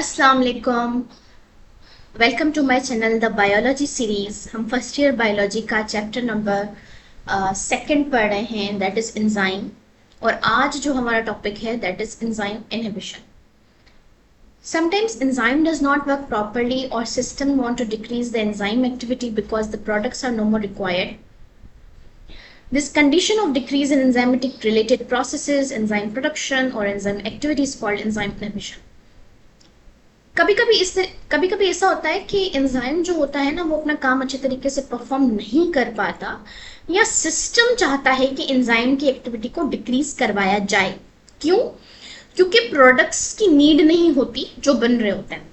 अस्सलाम वालेकुम। Welcome to my channel the biology series. हम फर्स्ट ईयर बायोलॉजी का चैप्टर नंबर सेकंड पढ़ रहे हैं, दैट इज एंजाइम। और आज जो हमारा टॉपिक है that is enzyme inhibition. Sometimes enzyme does not work properly or system want to decrease the enzyme activity because the products are no more required. This condition of decrease in enzymatic related processes, enzyme production or enzyme activity is called enzyme inhibition. कभी कभी ऐसा होता है कि enzyme जो होता है ना, वो अपना काम अच्छे तरीके से परफॉर्म नहीं कर पाता, या सिस्टम चाहता है कि एंजाइम की एक्टिविटी को डिक्रीज करवाया जाए। क्यों? क्योंकि प्रोडक्ट्स की नीड नहीं होती जो बन रहे होते हैं।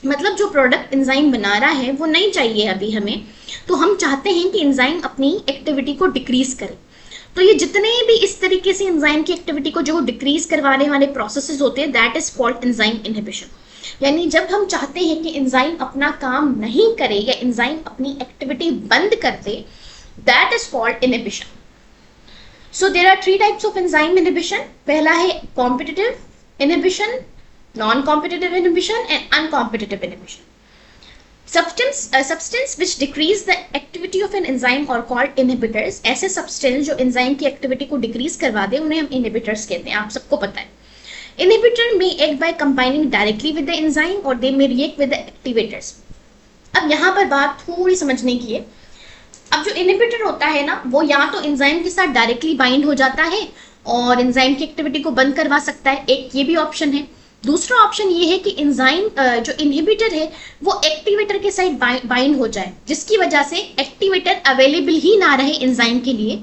मतलब जो प्रोडक्ट एंजाइम बना रहा है वो नहीं चाहिए अभी हमें, तो हम चाहते हैं कि एंजाइम अपनी एक्टिविटी को डिक्रीज करे। तो ये जितने भी इस तरीके से एंजाइम की एक्टिविटी को जो डिक्रीज करवाने वाले प्रोसेसेस होते हैं, that is called enzyme inhibition. यानी जब हम चाहते हैं कि एंजाइम अपना काम नहीं करे या एंजाइम अपनी एक्टिविटी बंद कर दे, that is called inhibition. So there are three types of enzyme inhibition. पहला है competitive inhibition, non competitive inhibition and uncompetitive inhibition. Substance which decrease the activity of an enzyme are called inhibitors। ऐसे substance जो enzyme की activity को decrease करवा दे उन्हें हम inhibitors कहते हैं, आप सबको पता है। Inhibitor may act by combining directly with the enzyme or they may react with the activators। अब यहाँ पर बात थोड़ी समझने की है। अब जो इनहिबिटर होता है ना, वो या तो एंजाइम के साथ डायरेक्टली बाइंड हो जाता है और एंजाइम की एक्टिविटी को बंद करवा सकता है, एक ये भी ऑप्शन है। दूसरा ऑप्शन ये है कि एंजाइम जो इनहिबिटर है वो एक्टिवेटर के साथ बाइंड हो जाए, जिसकी वजह से एक्टिवेटर अवेलेबल ही ना रहे एंजाइम के लिए,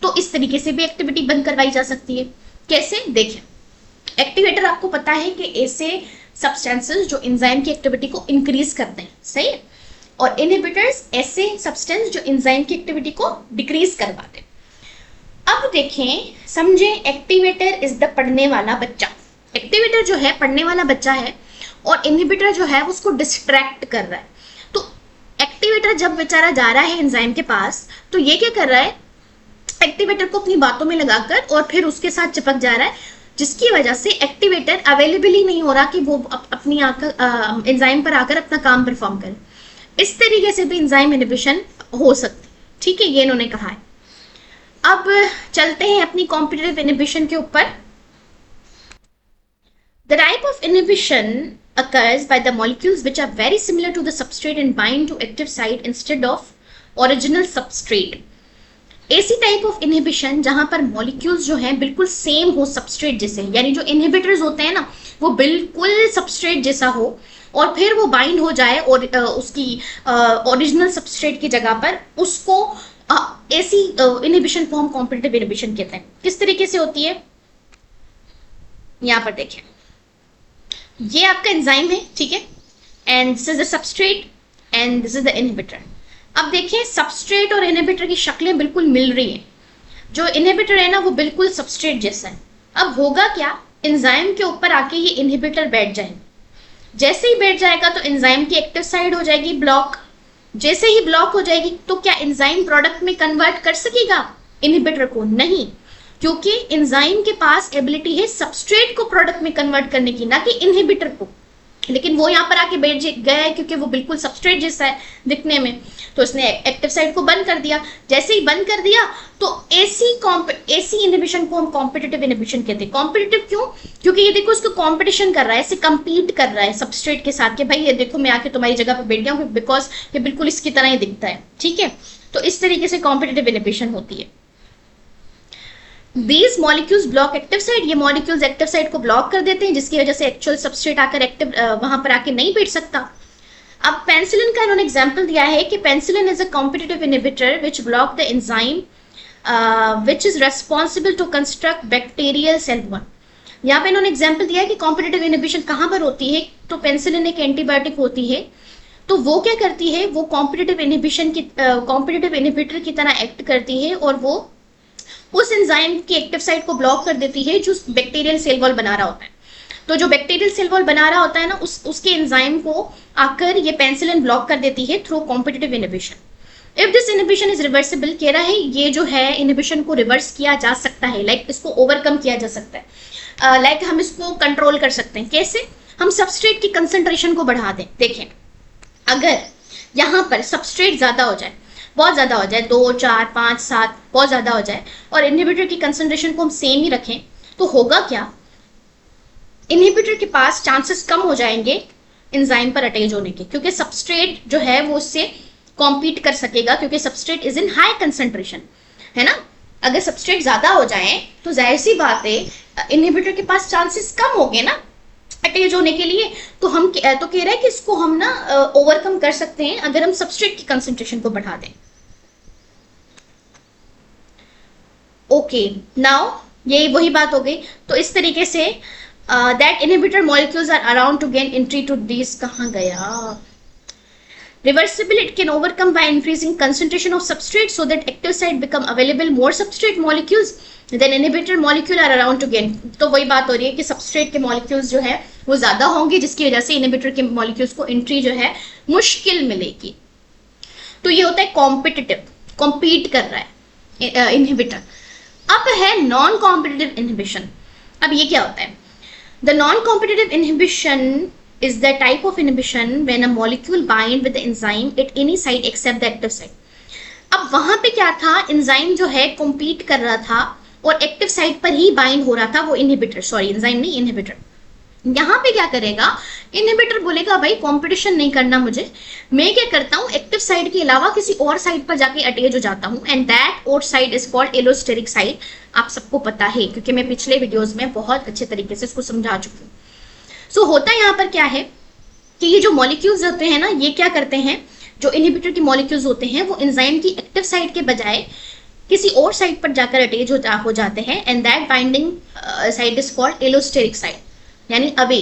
तो इस तरीके से भी एक्टिविटी बंद करवाई जा सकती है। कैसे? देखें, एक्टिवेटर आपको पता है कि ऐसे सब्सटेंसेस जो एंजाइम की एक्टिविटी को इंक्रीज करते हैं, सही है, और इनहिबिटर्स ऐसे सब्सटेंस जो एंजाइम की एक्टिविटी को डिक्रीज करवाते हैं। अब देखें, समझें, एक्टिवेटर इज द पढ़ने वाला बच्चा। एक्टिवेटर जो है पढ़ने वाला बच्चा है और इनहिबिटर जो है उसको डिस्ट्रैक्ट कर रहा है। तो एक्टिवेटर जब बेचारा जा रहा है एंजाइम के पास, तो ये क्या कर रहा है, एक्टिवेटर को अपनी बातों में लगाकर और फिर उसके साथ चिपक जा रहा है, जिसकी वजह से एक्टिवेटर अवेलेबल ही नहीं हो रहा कि वो अपनी आकर एंजाइम पर आकर अपना काम परफॉर्म करे। इस तरीके से भी एंजाइम इनहिबिशन हो सकती है। ठीक है, ये इन्होंने कहा है। अब चलते हैं अपनी कॉम्पिटिटिव इनहिबिशन के ऊपर। The type of inhibition occurs by the molecules which are very similar to the substrate and bind to active site instead of original substrate। ऐसी टाइप ऑफ इनहिबिशन जहां पर मॉलिक्यूल्स जो हैं बिल्कुल सेम हो substrate जैसे, यानी जो इनहिबिटर्स होते हैं ना वो बिल्कुल सबस्ट्रेट जैसा हो और फिर वो बाइंड हो जाए और उसकी ओरिजिनल सबस्ट्रेट की जगह पर, उसको ऐसी इनहिबिशन को हम कॉम्पिटिटिव इनहिबिशन कहते हैं। किस तरीके से होती है, यहां पर देखें, ये आपका एंजाइम है, ठीक है, and this is the substrate and this is the inhibitor. अब देखिए, सबस्ट्रेट और इनहिबिटर की शक्लें बिल्कुल मिल रही हैं। जो इनहिबिटर है ना वो बिल्कुल सबस्ट्रेट जैसा है। अब होगा क्या, एंजाइम के ऊपर आके ये इनहिबिटर बैठ जाए। जैसे ही बैठ जाएगा तो एंजाइम की एक्टिव साइड हो जाएगी ब्लॉक। जैसे ही ब्लॉक हो जाएगी तो क्या एंजाइम प्रोडक्ट में कन्वर्ट कर सकेगा इनहिबिटर को? नहीं, क्योंकि एंजाइम के पास एबिलिटी है सबस्ट्रेट को प्रोडक्ट में कन्वर्ट करने की, ना कि इनहिबिटर को। लेकिन वो यहाँ पर आके बैठ गया है क्योंकि वो बिल्कुल सबस्ट्रेट जैसा है दिखने में, तो उसने एक्टिव साइट को बंद कर दिया। जैसे ही बंद कर दिया तो ऐसी इनहिबिशन को हम कॉम्पिटिटिव इनहिबिशन कहते हैं। कॉम्पिटिटिव क्यों? क्योंकि ये देखो उसको कॉम्पिटिशन कर रहा है, ऐसे कंपीट कर रहा है सबस्ट्रेट के साथ कि भाई ये देखो मैं आके तुम्हारी जगह पर बैठ गया हूँ बिकॉज ये बिल्कुल इसकी तरह ही दिखता है। ठीक है, तो इस तरीके से कॉम्पिटिटिव इनहिबिशन होती है। These molecules block active site। ये molecules active site को ब्लॉक कर देते हैं, जिसकी वजह से एक्चुअल सबस्ट्रेट आकर एक्टिव वहां पर आके नहीं बैठ सकता। अब पेनिसिलिन का इन्होंने एग्जांपल दिया है कि penicillin is a competitive inhibitor which block the enzyme which is responsible to construct bacterial cell wall. यहाँ पे इन्होंने एग्जाम्पल दिया है कि कॉम्पिटिटिव इनहिबिशन कहाँ पर होती है। तो पेनिसिलिन एक एंटीबायोटिक होती है, तो वो क्या करती है, वो कॉम्पिटिटिव इनहिबिशन की कॉम्पिटिटिव इनहिबिटर की तरह एक्ट करती है और वो उस एंजाइम की एक्टिव साइट को ब्लॉक कर देती है जो बैक्टीरियल सेल वॉल बना रहा होता है। तो जो बैक्टीरियल सेल वॉल बना रहा होता है ना, उसके एंजाइम को आकर ये पेनिसिलिन ब्लॉक कर देती है through competitive inhibition. If this inhibition is reversible, कह रहा है ये जो है इनहिबिशन को रिवर्स किया जा सकता है, लाइक इसको ओवरकम किया जा सकता है, लाइक हम इसको कंट्रोल कर सकते हैं। कैसे? हम सबस्ट्रेट की कंसंट्रेशन को बढ़ा दें। देखें, अगर यहाँ पर सबस्ट्रेट ज्यादा हो जाए, बहुत ज्यादा हो जाए, 2, 4, 5, 7, बहुत ज्यादा हो जाए, और इनहिबिटर की कंसंट्रेशन को हम सेम ही रखें, तो होगा क्या, इनहिबिटर के पास चांसेस कम हो जाएंगे एंजाइम पर अटैच होने के, क्योंकि सबस्ट्रेट जो है वो उससे कॉम्पीट कर सकेगा, क्योंकि substrate is in high concentration, है ना। अगर सबस्ट्रेट ज्यादा हो जाए तो जाहिर सी बात है इनहिबिटर के पास चांसेस कम हो गए ना अटैच होने के लिए। तो हम तो कह रहे हैं कि इसको हम ना ओवरकम कर सकते हैं अगर हम सबस्ट्रेट की कंसंट्रेशन को बढ़ा दें। ओके, नाउ ये वही बात हो गई। तो इस तरीके से that inhibitor molecules are around to gain entry to this, कहां गया, reversible, it can overcome by increasing concentration of substrate so that active site become available more substrate molecules then inhibitor molecule are around to gain। तो वही बात हो रही है कि substrate के molecules जो है वो ज्यादा होंगे, जिसकी वजह से inhibitor के molecules को entry जो है मुश्किल मिलेगी। तो ये होता है competitive, compete कर रहा है inhibitor। अब है non competitive inhibition। अब ये क्या होता है, the non competitive inhibition is the type of inhibition when a molecule bind with the enzyme at any site except the active site। अब वहां पे क्या था, एंजाइम जो है कॉम्पीट कर रहा था और एक्टिव साइट पर ही बाइंड हो रहा था वो इनहिबिटर, सॉरी एंजाइम नहीं इनहिबिटर। यहाँ पे क्या करेगा, इनहिबिटर बोलेगा भाई कंपटीशन नहीं करना मुझे, मैं क्या करता हूँ एक्टिव साइट के अलावा किसी और साइट पर जाके अटैच हो जाता हूँ, एंड दैट और site is called allosteric site. आप सबको पता है क्योंकि मैं पिछले वीडियोस में बहुत अच्छे तरीके से इसको समझा चुकी हूँ। सो होता यहाँ पर क्या है कि ये जो मॉलिक्यूल्स होते हैं ना, ये क्या करते हैं, जो इनहिबिटर की मॉलिक्यूल्स होते हैं वो एंजाइम की एक्टिव साइट के बजाय किसी और साइट पर जाकर अटैच हो जाते हैं, and that binding site is called allosteric site, यानी away.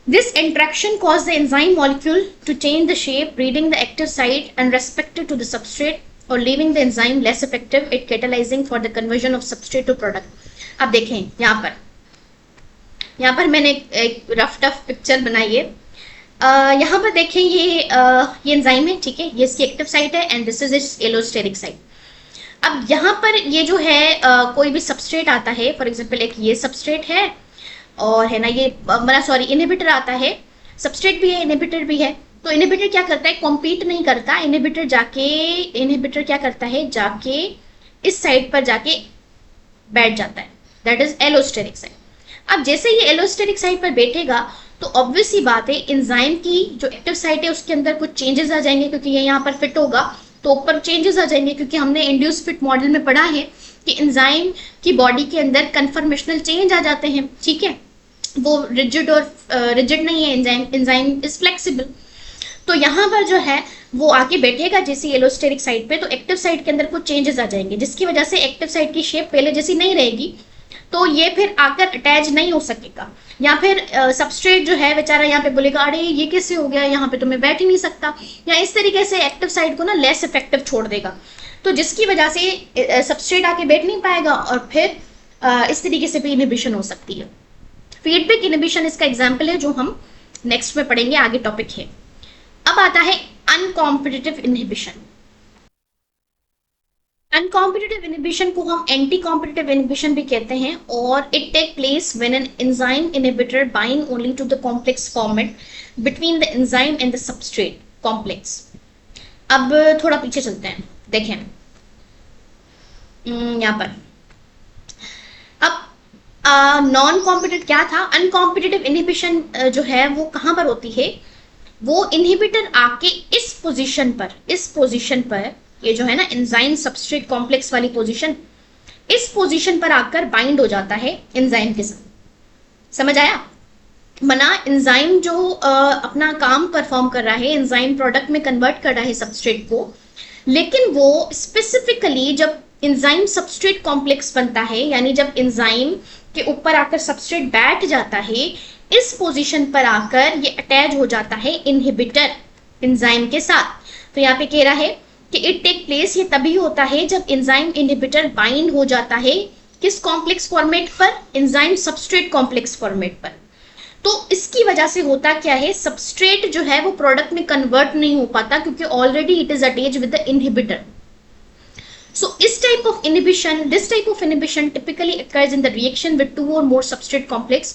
This interaction cause the enzyme molecule to change the shape, reading the active site and respective to the substrate, और leaving the enzyme less effective at catalysing for the conversion of substrate to product. अब देखें यहाँ पर मैंने एक rough tough picture बनाई है। यहाँ पर देखें ये एंजाइम है, ठीक है, ये इसकी एक्टिव साइट है and this is it's allosteric site. अब यहाँ पर ये जो है कोई भी सबस्ट्रेट आता है, फॉर एग्जांपल एक ये सबस्ट्रेट है और है ना ये सॉरी इनहिबिटर आता है, सबस्ट्रेट भी है इनहिबिटर भी है। तो इनहिबिटर क्या करता है, कॉम्पीट नहीं करता, इनहिबिटर क्या करता है, जाके इस साइड पर जाके बैठ जाता है, दैट इज एलोस्टेरिक साइट। अब जैसे ये एलोस्टेरिक साइट पर बैठेगा तो ऑब्वियस सी बात है एंजाइम की जो एक्टिव साइट है उसके अंदर कुछ चेंजेस आ जाएंगे, क्योंकि ये यहाँ पर फिट होगा तो ऊपर चेंजेस आ जाएंगे, क्योंकि हमने इंड्यूस फिट मॉडल में पढ़ा है कि एंजाइम की बॉडी के अंदर कन्फर्मेशनल चेंज आ जाते हैं, ठीक है, वो रिजिड नहीं है, एंजाइम इज फ्लेक्सिबल। तो यहाँ पर जो है वो आके बैठेगा जैसे एलोस्टेरिक साइट पे, तो एक्टिव साइट के अंदर कुछ चेंजेस आ जाएंगे, जिसकी वजह से एक्टिव साइट की शेप पहले जैसी नहीं रहेगी, तो ये फिर आकर अटैच नहीं हो सकेगा, या फिर सबस्ट्रेट जो है बेचारा यहाँ पे बोलेगा अरे ये कैसे हो गया, यहाँ पे तो मैं बैठ ही नहीं सकता, या इस तरीके से एक्टिव साइट को ना लेस इफेक्टिव छोड़ देगा, तो जिसकी वजह से सबस्ट्रेट आके बैठ नहीं पाएगा और फिर इस तरीके से भी इनहिबिशन हो सकती है। फीडबैक इनहिबिशन इसका एग्जाम्पल है जो हम नेक्स्ट में पढ़ेंगे, आगे टॉपिक है। अब आता है अनकॉम्पिटिटिव इनहिबिशन। अनकॉम्पिटिटिव इनहिबिशन को हम एंटी कॉम्पिटिटिव इनहिबिशन भी कहते हैं, और it take place when an enzyme inhibitor bind only to the complex format between the enzyme and the substrate complex. अब थोड़ा पीछे चलते हैं, देखें यहाँ पर अब नॉन कॉम्पिटिटिव क्या था, अनकॉम्पिटिटिव इनहिबिशन जो है वो कहाँ पर होती है, वो इनहिबिटर आके इस पोजीशन पर ये जो है ना एंजाइम सबस्ट्रेट कॉम्प्लेक्स वाली पोजीशन, इस पोजीशन पर आकर बाइंड हो जाता है एंजाइम के साथ। समझ आया? मना एंजाइम जो अपना काम परफॉर्म कर रहा है, एंजाइम प्रोडक्ट में कन्वर्ट कर रहा है सबस्ट्रेट को, लेकिन वो स्पेसिफिकली जब एंजाइम सबस्ट्रेट कॉम्प्लेक्स बनता है, यानी जब एंजाइम के ऊपर आकर सबस्ट्रेट बैठ जाता है, इस पोजीशन पर आकर ये अटैच हो जाता है इनहिबिटर एंजाइम के साथ। तो यहाँ पे कह रहा है कि इट टेक प्लेस, ये तभी होता है जब एंजाइम इनहिबिटर बाइंड हो जाता है किस कॉम्प्लेक्स फॉर्मेट पर, एंजाइम सबस्ट्रेट कॉम्प्लेक्स फॉर्मेट पर। तो इसकी वजह से होता क्या है, सबस्ट्रेट जो है वो प्रोडक्ट में कन्वर्ट नहीं हो पाता क्योंकि already it is attached with the inhibitor. So this type of inhibition typically occurs in the reaction with two or more substrate complex।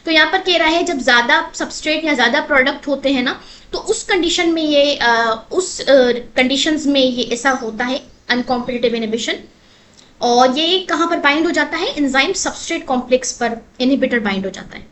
तो यहाँ पर कह रहा है जब ज्यादा सबस्ट्रेट या ज्यादा प्रोडक्ट होते हैं ना, तो उस कंडीशन में ये उस कंडीशंस में ये ऐसा होता है अनकॉम्पिटिटिव इनहिबिशन। और ये कहाँ पर बाइंड हो जाता है, एंजाइम सबस्ट्रेट कॉम्प्लेक्स पर इनहिबिटर बाइंड हो जाता है।